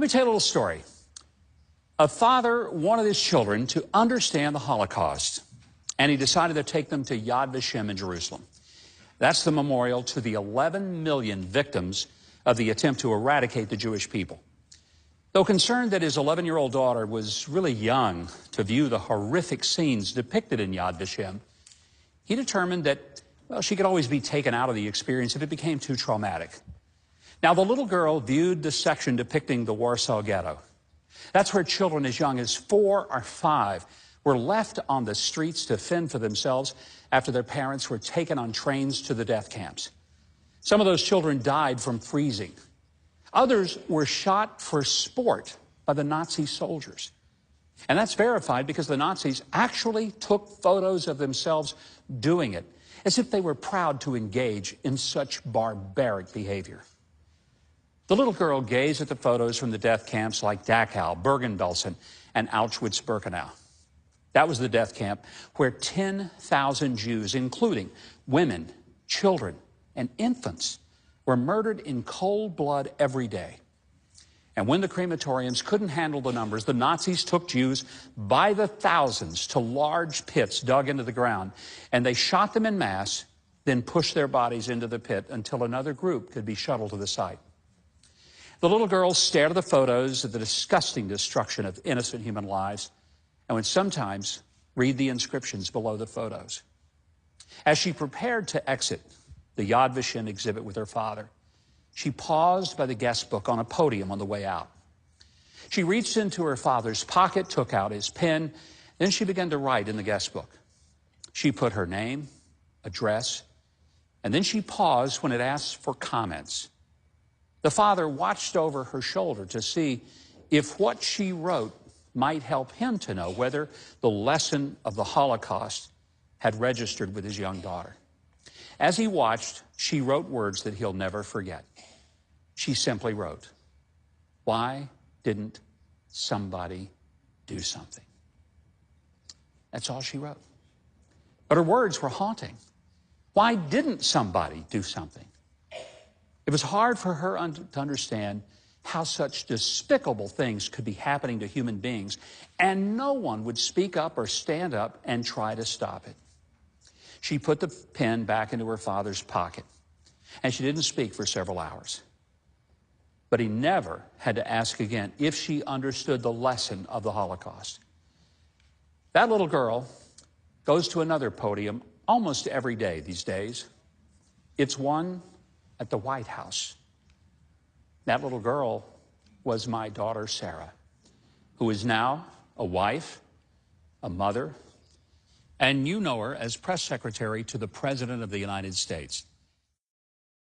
Let me tell you a little story. A father wanted his children to understand the Holocaust, and he decided to take them to Yad Vashem in Jerusalem. That's the memorial to the 11 million victims of the attempt to eradicate the Jewish people. Though concerned that his 11-year-old daughter was really young to view the horrific scenes depicted in Yad Vashem, he determined that, well, she could always be taken out of the experience if it became too traumatic. Now, the little girl viewed the section depicting the Warsaw Ghetto. That's where children as young as 4 or 5 were left on the streets to fend for themselves after their parents were taken on trains to the death camps. Some of those children died from freezing. Others were shot for sport by the Nazi soldiers. And that's verified because the Nazis actually took photos of themselves doing it, as if they were proud to engage in such barbaric behavior. The little girl gazed at the photos from the death camps like Dachau, Bergen-Belsen, and Auschwitz-Birkenau. That was the death camp where 10,000 Jews, including women, children, and infants, were murdered in cold blood every day. And when the crematoriums couldn't handle the numbers, the Nazis took Jews by the thousands to large pits dug into the ground, and they shot them en masse, then pushed their bodies into the pit until another group could be shuttled to the site. The little girl stared at the photos of the disgusting destruction of innocent human lives and would sometimes read the inscriptions below the photos. As she prepared to exit the Yad Vashem exhibit with her father, she paused by the guest book on a podium on the way out. She reached into her father's pocket, took out his pen, then she began to write in the guest book. She put her name, address, and then she paused when it asked for comments. The father watched over her shoulder to see if what she wrote might help him to know whether the lesson of the Holocaust had registered with his young daughter. As he watched, she wrote words that he'll never forget. She simply wrote, "Why didn't somebody do something?" That's all she wrote. But her words were haunting. Why didn't somebody do something? It was hard for her to understand how such despicable things could be happening to human beings, and no one would speak up or stand up and try to stop it. She put the pen back into her father's pocket, and she didn't speak for several hours. But he never had to ask again if she understood the lesson of the Holocaust. That little girl goes to another podium almost every day these days. It's one at the White House. That little girl was my daughter, Sarah, who is now a wife, a mother, and you know her as press secretary to the President of the United States.